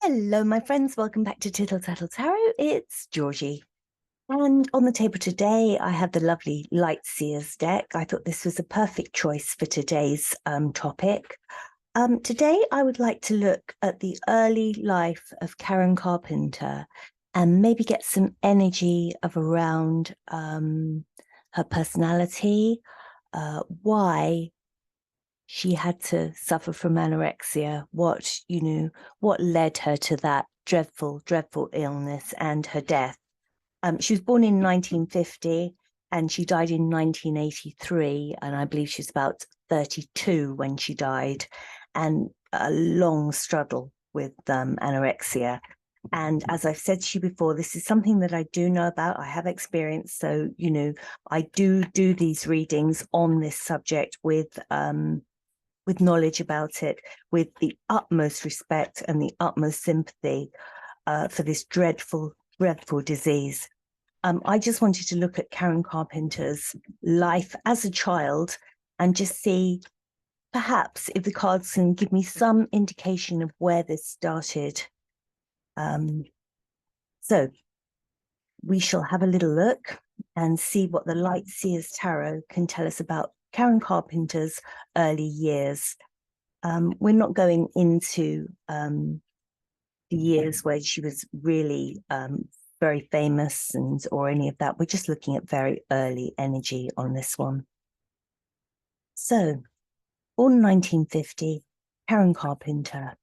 Hello, my friends. Welcome back to Tittle Tattle Tarot. It's Georgie. And on the table today, I have the lovely Light Seers deck. I thought this was a perfect choice for today's topic. Today, I would like to look at the early life of Karen Carpenter and maybe get some energy of around her personality, why she had to suffer from anorexia, what led her to that dreadful, dreadful illness and her death. She was born in 1950 and she died in 1983. And I believe she was about 32 when she died, and a long struggle with anorexia. And as I've said to you before, this is something that I do know about. I have experience. So, I do these readings on this subject with knowledge about it, with the utmost respect and the utmost sympathy for this dreadful, dreadful disease. I just wanted to look at Karen Carpenter's life as a child and just see perhaps if the cards can give me some indication of where this started. So we shall have a little look and see what the Light Seers Tarot can tell us about Karen Carpenter's early years. We're not going into the years where she was really very famous or any of that. We're just looking at very early energy on this one. So, born 1950, Karen Carpenter.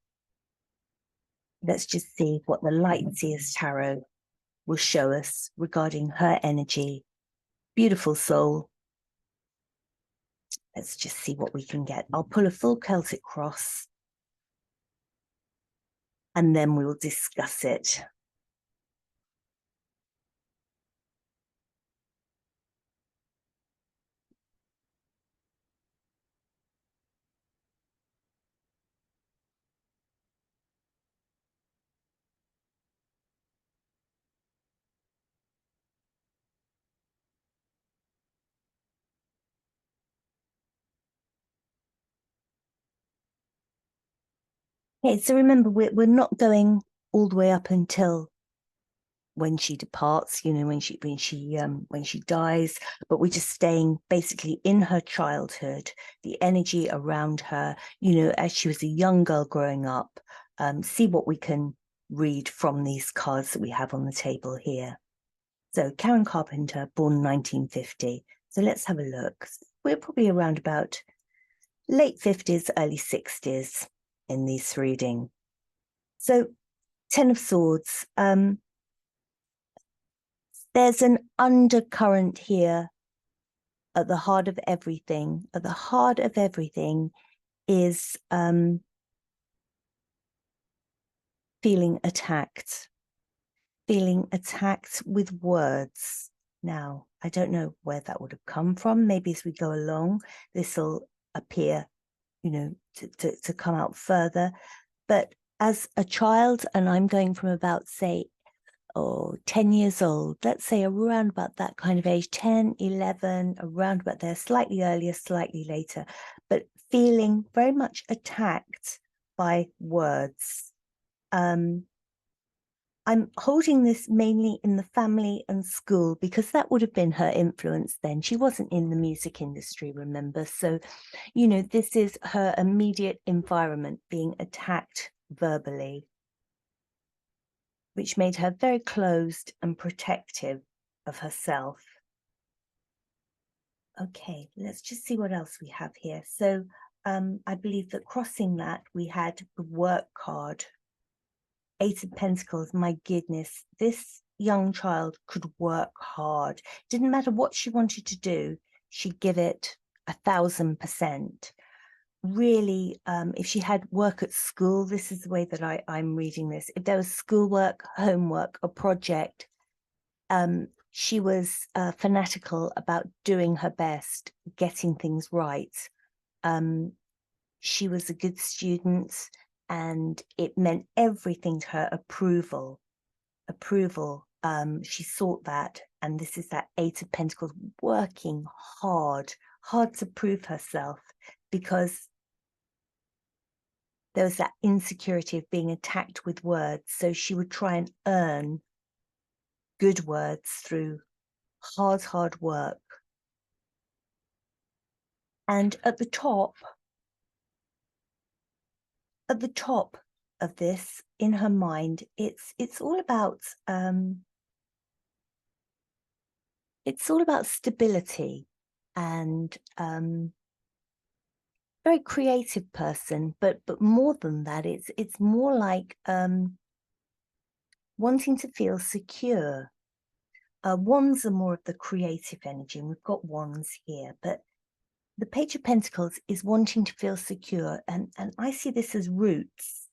Let's just see what the Light Seers Tarot will show us regarding her energy. Beautiful soul. Let's just see what we can get. I'll pull a full Celtic cross and then we will discuss it. Okay, so remember, we're not going all the way up until when she departs, when she dies, but we're just staying basically in her childhood, the energy around her, as she was a young girl growing up. See what we can read from these cards that we have on the table here. So Karen Carpenter, born 1950. So let's have a look. We're probably around about late 50s, early 60s in this reading. So 10 of Swords. There's an undercurrent here at the heart of everything. At the heart of everything is feeling attacked with words. Now, I don't know where that would have come from. Maybe as we go along, this will appear, to come out further. But as a child, and I'm going from about, say, 10 years old, let's say around about that kind of age, 10, 11, around about there, slightly earlier, slightly later, but feeling very much attacked by words. I'm holding this mainly in the family and school because that would have been her influence then. She wasn't in the music industry, remember? So, this is her immediate environment being attacked verbally, which made her very closed and protective of herself. Okay, let's just see what else we have here. So I believe that crossing that, we had the work card. 8 of Pentacles, my goodness, this young child could work hard. Didn't matter what she wanted to do, she'd give it 1,000%. Really, if she had work at school, this is the way that I'm reading this. If there was schoolwork, homework, a project, she was fanatical about doing her best, getting things right. She was a good student, and it meant everything to her. Approval. She sought that, and this is that 8 of Pentacles, working hard to prove herself, because there was that insecurity of being attacked with words. So she would try and earn good words through hard work. And at the top of this, in her mind, it's all about stability, and very creative person, but more than that, it's more like wanting to feel secure. Wands are more of the creative energy, and we've got wands here, but the Page of Pentacles is wanting to feel secure, and I see this as roots.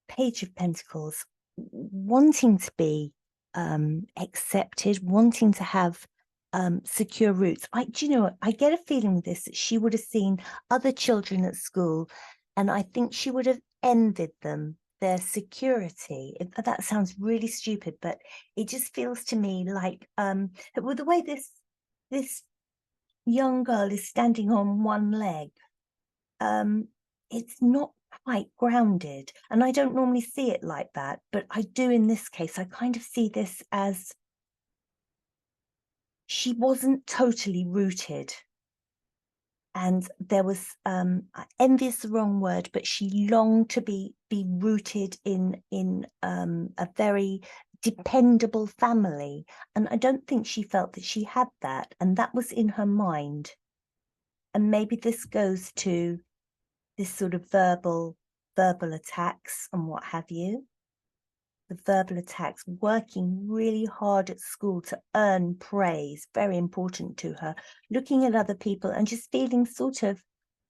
Page of Pentacles, wanting to be accepted, wanting to have secure roots. Do you know what? I get a feeling with this that she would have seen other children at school, and I think she would have envied them, their security. That sounds really stupid, but it just feels to me like with the way this young girl is standing on one leg, it's not quite grounded. And I don't normally see it like that, but I do in this case. I kind of see this as she wasn't totally rooted. And there was, envy is the wrong word, but she longed to be rooted in a very dependable family. And I don't think she felt that she had that. And that was in her mind. And maybe this goes to this sort of verbal attacks and what have you. The verbal attacks, working really hard at school to earn praise, very important to her, looking at other people and just feeling sort of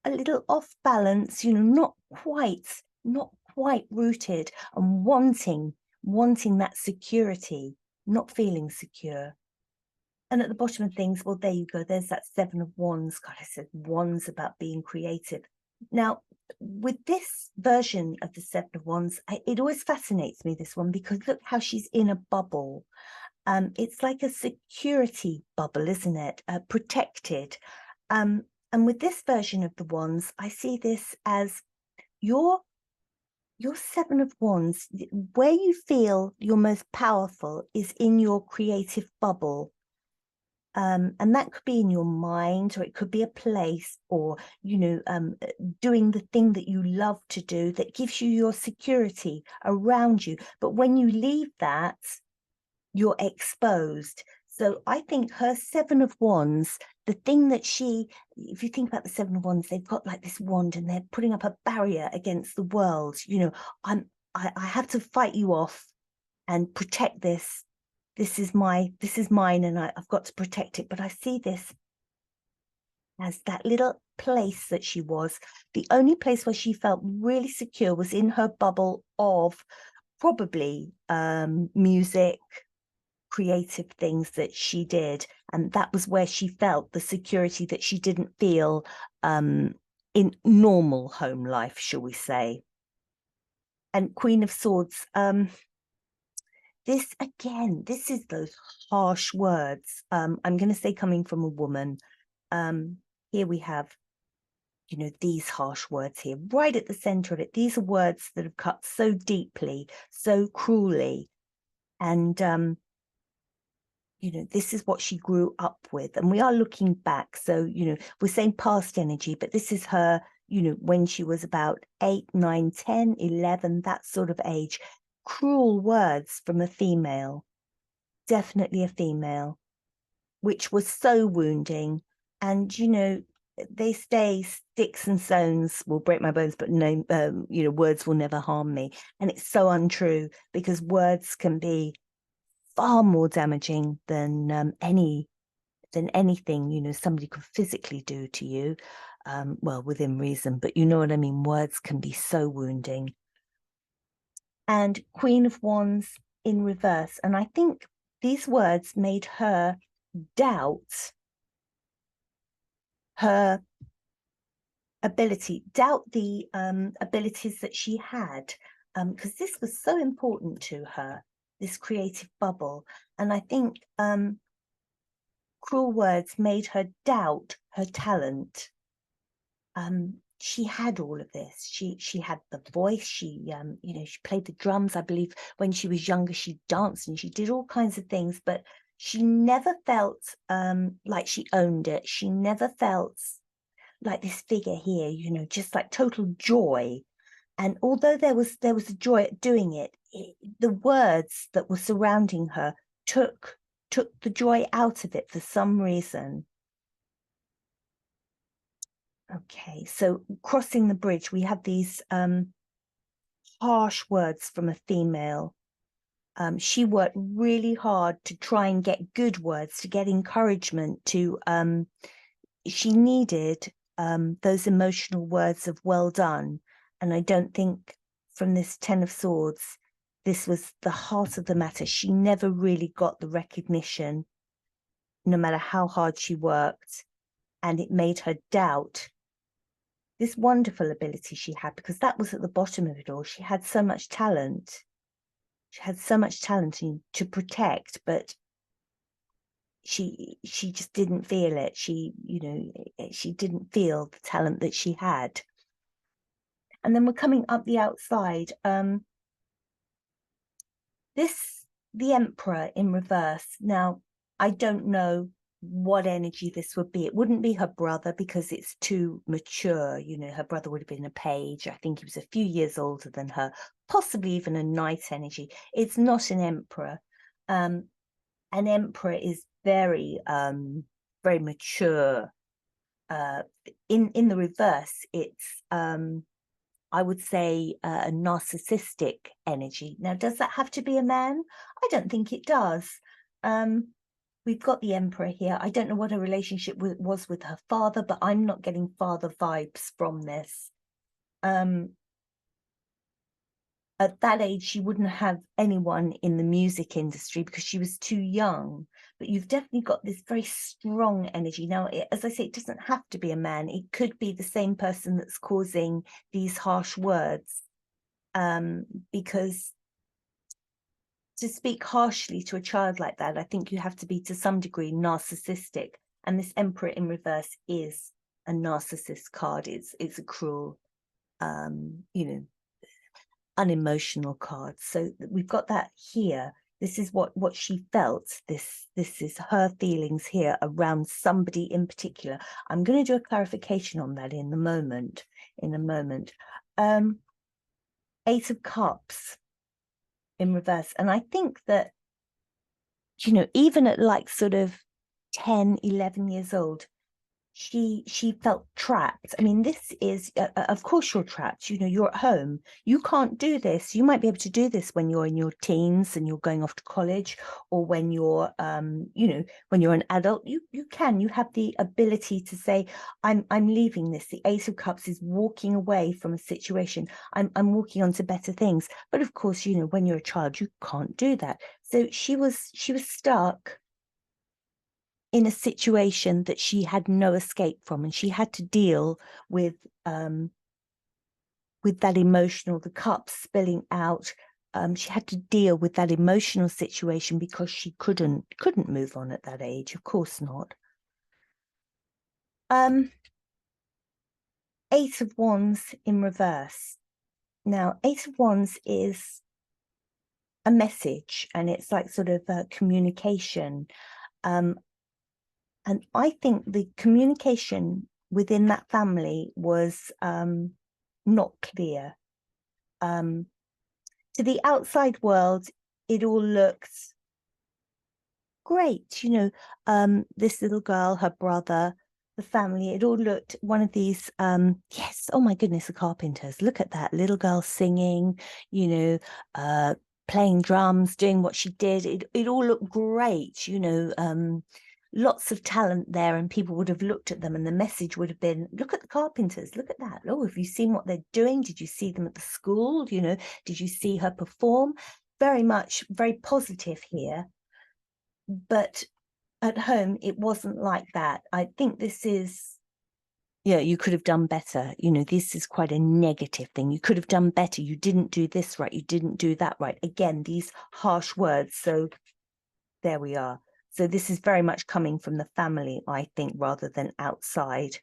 a little off balance, not quite rooted, and wanting that security, not feeling secure. And at the bottom of things, well, there you go. There's that Seven of Wands. God, I said wands about being creative. Now, with this version of the Seven of Wands, it always fascinates me, this one, because look how she's in a bubble. It's like a security bubble, isn't it? Protected. And with this version of the Wands, I see this as your Seven of Wands. Where you feel you're most powerful is in your creative bubble. And that could be in your mind, or it could be a place, or doing the thing that you love to do that gives you your security around you. But when you leave that, you're exposed. So I think her Seven of Wands, the thing that if you think about the Seven of Wands, they've got like this wand and they're putting up a barrier against the world. I have to fight you off and protect this. This is mine, and I've got to protect it. But I see this as that little place that she was. The only place where she felt really secure was in her bubble of probably music, creative things that she did. And that was where she felt the security that she didn't feel in normal home life, shall we say. And Queen of Swords, this is those harsh words. I'm going to say coming from a woman. Here we have, these harsh words here, right at the center of it. These are words that have cut so deeply, so cruelly. And, this is what she grew up with. And we are looking back. So, we're saying past energy, but this is her, when she was about 8, 9, 10, 11, that sort of age. Cruel words from a female, definitely a female, which was so wounding. And they say sticks and stones will break my bones, but no, words will never harm me. And it's so untrue, because words can be far more damaging than anything somebody could physically do to you. Well, within reason, but you know what I mean. Words can be so wounding. And Queen of Wands in reverse. And I think these words made her doubt her ability, doubt the abilities that she had, because this was so important to her, this creative bubble. And I think cruel words made her doubt her talent. she had all of this. She had the voice. She she played the drums. I believe when she was younger, she danced and she did all kinds of things, but she never felt like she owned it. She never felt like this figure here, just like total joy. And although there was a joy at doing it, the words that were surrounding her took the joy out of it for some reason. Okay, so crossing the bridge, we have these harsh words from a female. She worked really hard to try and get good words, to get encouragement, she needed those emotional words of well done. And I don't think from this Ten of Swords, this was the heart of the matter. She never really got the recognition, no matter how hard she worked. And it made her doubt this wonderful ability she had, because that was at the bottom of it all. She had so much talent. She had so much talent to protect, but she just didn't feel it. She didn't feel the talent that she had. And then we're coming up the outside. The Emperor in reverse. Now, I don't know what energy this would be. It wouldn't be her brother because it's too mature. Her brother would have been a page. I think he was a few years older than her, possibly even a knight energy. It's not an emperor. An emperor is very very mature. In the reverse, it's I would say a narcissistic energy. Now, does that have to be a man? I don't think it does. We've got the Emperor here. I don't know what her relationship was with her father, but I'm not getting father vibes from this. At that age, she wouldn't have anyone in the music industry because she was too young. But you've definitely got this very strong energy. Now, as I say, it doesn't have to be a man. It could be the same person that's causing these harsh words. Because to speak harshly to a child like that, I think you have to be to some degree narcissistic. And this Emperor in reverse is a narcissist card. It's a cruel, unemotional card. So we've got that here. This is what she felt. This is her feelings here around somebody in particular. I'm going to do a clarification on that in a moment. Eight of Cups in reverse. And I think that, even at like sort of 10, 11 years old, she felt trapped. I mean, this is, of course you're trapped. You're at home. You can't do this. You might be able to do this when you're in your teens and you're going off to college, or when you're, when you're an adult. You have the ability to say, I'm leaving this. The Ace of Cups is walking away from a situation. I'm walking on to better things. But of course, when you're a child, you can't do that. So she was stuck in a situation that she had no escape from, and she had to deal with that emotional, the cups spilling out. She had to deal with that emotional situation because she couldn't move on at that age. Of course not. Eight of Wands in reverse. Now, Eight of Wands is a message, and it's like sort of communication. And I think the communication within that family was not clear. To the outside world, it all looked great. This little girl, her brother, the family, it all looked one of these, yes, oh my goodness, the Carpenters. Look at that little girl singing, playing drums, doing what she did. It all looked great, lots of talent there, and people would have looked at them and the message would have been, look at the Carpenters, look at that. Oh, have you seen what they're doing? Did you see them at the school? Did you see her perform? Very much, very positive here. But at home, it wasn't like that. I think this is, you could have done better. This is quite a negative thing. You could have done better. You didn't do this right. You didn't do that right. Again, these harsh words. So there we are. So this is very much coming from the family, I think, rather than outside.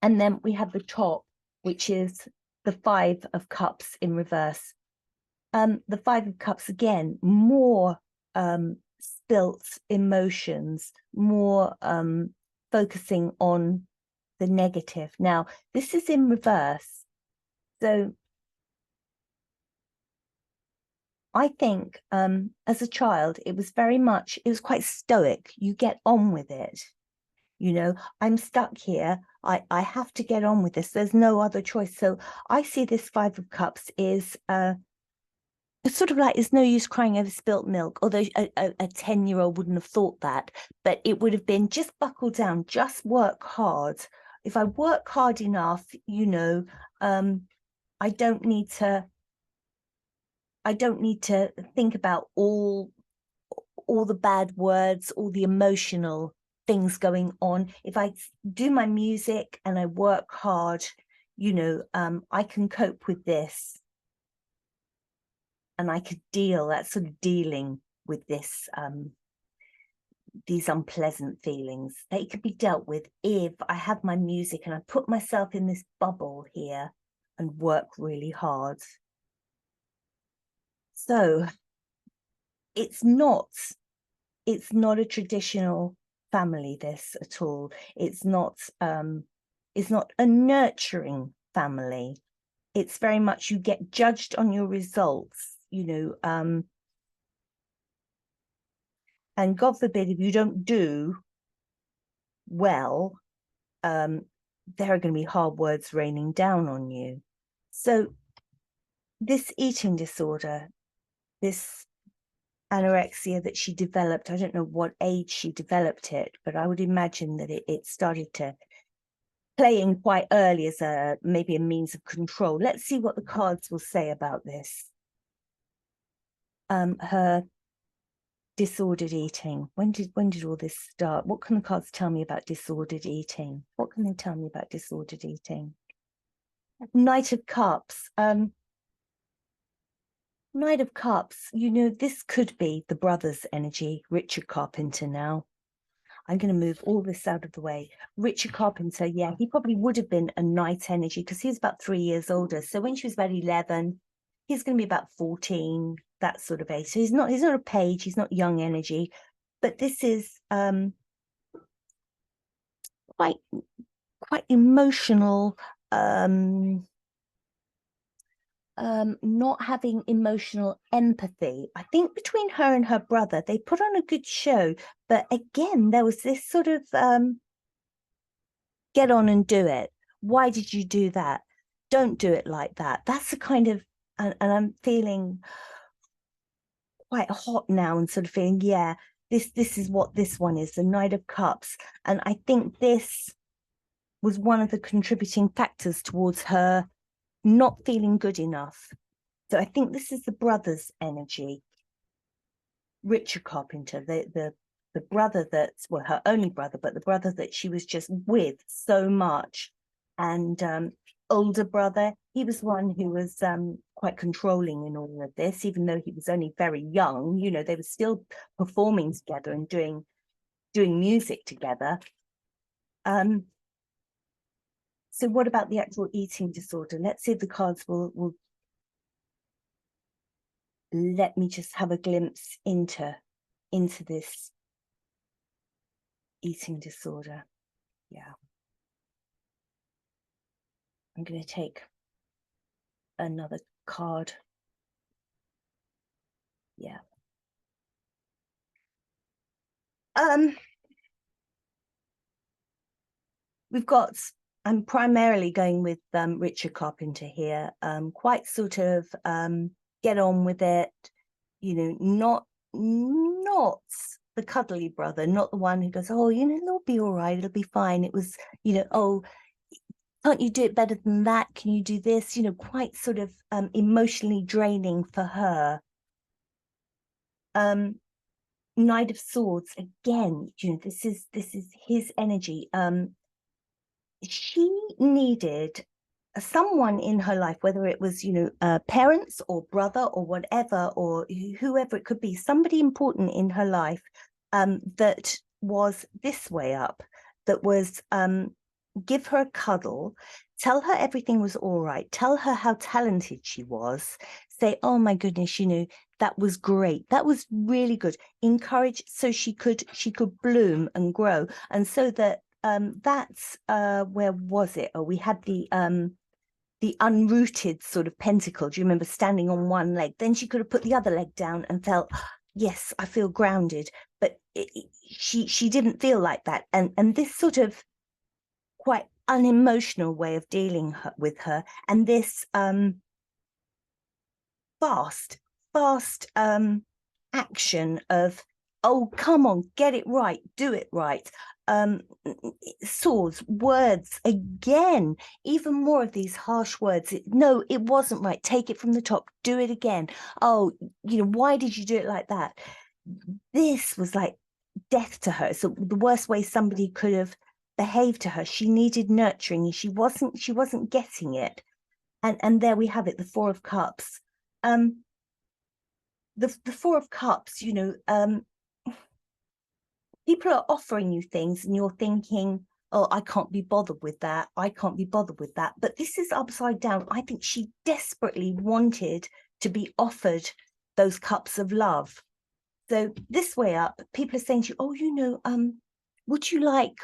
And then we have the top, which is the Five of Cups in reverse. The Five of Cups, again, more spilt emotions, more focusing on the negative. Now, this is in reverse. So I think as a child, it was quite stoic. You get on with it. You know, I'm stuck here. I have to get on with this. There's no other choice. So I see this Five of Cups is it's sort of like, it's no use crying over spilt milk, although a 10-year-old wouldn't have thought that, but it would have been just buckle down, just work hard. If I work hard enough, you know, I don't need to think about all the bad words, all the emotional things going on. If I do my music and I work hard, you know, I can cope with this. And I could that's sort of dealing with this, these unpleasant feelings. They could be dealt with if I have my music and I put myself in this bubble here and work really hard. So it's not a traditional family, this at all. It's not a nurturing family. It's very much, you get judged on your results, you know, and God forbid, if you don't do well, there are going to be hard words raining down on you. So this eating disorder, this anorexia that she developed, I don't know what age she developed it, but I would imagine that it started to play in quite early as maybe a means of control. Let's see what the cards will say about this. Her disordered eating. When did all this start? What can the cards tell me about disordered eating? What can they tell me about disordered eating? Knight of Cups. Knight of Cups, you know, this could be the brother's energy. Richard Carpenter now. I'm going to move all this out of the way. Richard Carpenter, yeah, he probably would have been a knight energy because he was about 3 years older. So when she was about 11, he's going to be about 14, that sort of age. So he's not a page, he's not young energy, but this is quite emotional, not having emotional empathy. I think between her and her brother, they put on a good show, but again, there was this sort of get on and do it. Why did you do that? Don't do it like that. That's the kind of, and I'm feeling quite hot now and sort of feeling, yeah, this is what this one is, the Knight of Cups. And I think this was one of the contributing factors towards her not feeling good enough. So I think this is the brother's energy. Richard Carpenter, the brother that's, well, her only brother, but the brother that she was just with so much. And older brother, he was one who was quite controlling in all of this, even though he was only very young. You know, they were still performing together and doing music together. So what about the actual eating disorder? Let's see if the cards will let me just have a glimpse into this eating disorder. Yeah. I'm going to take another card. Yeah. We've got, I'm primarily going with Richard Carpenter here. Quite sort of get on with it, you know, not the cuddly brother, not the one who goes, oh, you know, it'll be all right, it'll be fine. It was, you know, oh, can't you do it better than that? Can you do this? You know, quite sort of emotionally draining for her. Knight of Swords, again, you know, this is his energy. She needed someone in her life, whether it was, you know, parents or brother or whatever, or whoever it could be, somebody important in her life that was this way up, that was give her a cuddle, tell her everything was all right, tell her how talented she was, say, oh my goodness, that was great, that was really good, encourage, so she could bloom and grow. And so that that's where was it? Oh, we had the unrooted sort of pentacle. Do you remember, standing on one leg? Then she could have put the other leg down and felt, yes, I feel grounded. But she didn't feel like that. And this sort of quite unemotional way of dealing with her, and this fast action of, oh, come on, get it right, do it right. Swords, words, again, even more of these harsh words. No, it wasn't right, take it from the top, do it again. Oh, why did you do it like that? This was like death to her. So the worst way somebody could have behaved to her. She needed nurturing, and she wasn't getting it. And there we have it, the Four of Cups. The Four of Cups, people are offering you things and you're thinking, oh, I can't be bothered with that, I can't be bothered with that. But this is upside down. I think she desperately wanted to be offered those cups of love. So this way up, people are saying to you, oh, would you like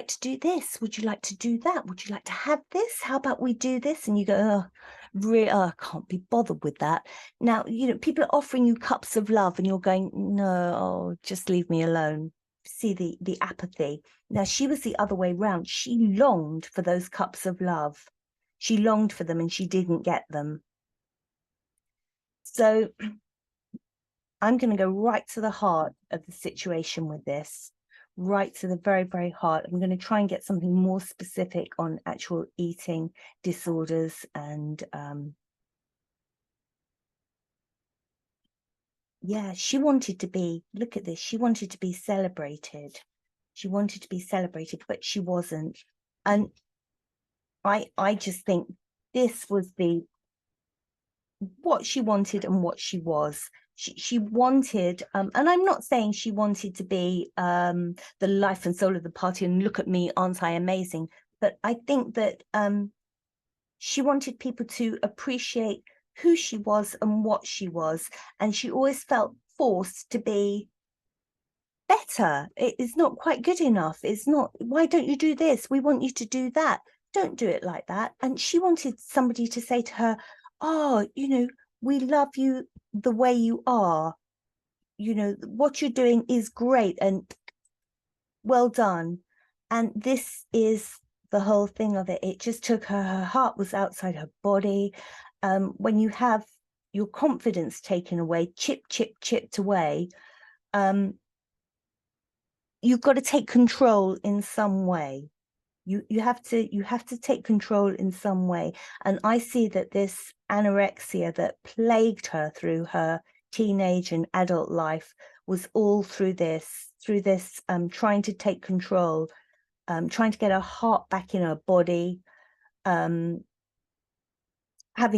to do this? Would you like to do that? Would you like to have this? How about we do this? And you go, oh, really, I can't be bothered with that. Now, people are offering you cups of love and you're going, no, oh, just leave me alone. See the apathy. Now, she was the other way round. She longed for those cups of love. She longed for them and she didn't get them. So I'm going to go right to the heart of the situation with this. Right to the very, very heart. I'm going to try and get something more specific on actual eating disorders. And yeah, she wanted to be, look at this, she wanted to be celebrated. She wanted to be celebrated, but she wasn't. And I just think this was what she wanted and what she was. She wanted, and I'm not saying she wanted to be the life and soul of the party and look at me, aren't I amazing? But I think that she wanted people to appreciate who she was and what she was. And she always felt forced to be better. It is not quite good enough. It's not, why don't you do this? We want you to do that. Don't do it like that. And she wanted somebody to say to her, oh, we love you the way you are. What you're doing is great and well done. And this is the whole thing of it. It just took her heart was outside her body. When you have your confidence taken away, chipped away, you've got to take control in some way. You have to take control in some way. And I see that this anorexia that plagued her through her teenage and adult life was all through this trying to take control, trying to get her heart back in her body, having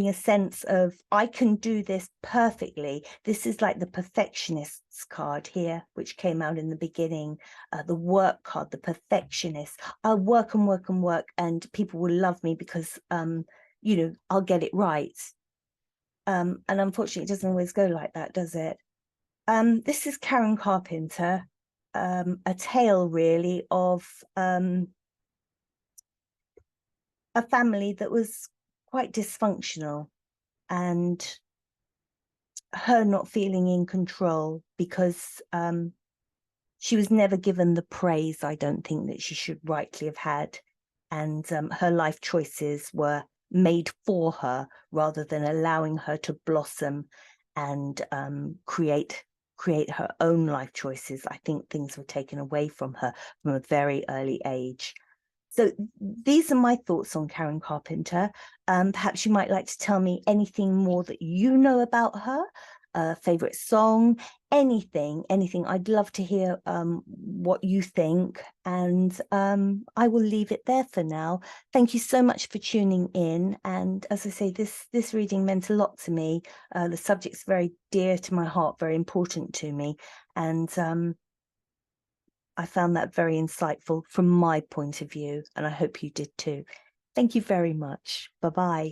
a sense of, I can do this perfectly. This is like the perfectionist's card here, which came out in the beginning, the work card, the perfectionist. I'll work and work and work and people will love me because, I'll get it right. And unfortunately, it doesn't always go like that, does it? This is Karen Carpenter, a tale really of a family that was quite dysfunctional, and her not feeling in control because she was never given the praise, I don't think, that she should rightly have had. And her life choices were made for her rather than allowing her to blossom and create her own life choices. I think things were taken away from her from a very early age. So these are my thoughts on Karen Carpenter. Perhaps you might like to tell me anything more that you know about her, favorite song, anything. I'd love to hear what you think, and I will leave it there for now. Thank you so much for tuning in. And as I say, this reading meant a lot to me. The subject's very dear to my heart, very important to me. And I found that very insightful from my point of view, and I hope you did too. Thank you very much. Bye-bye.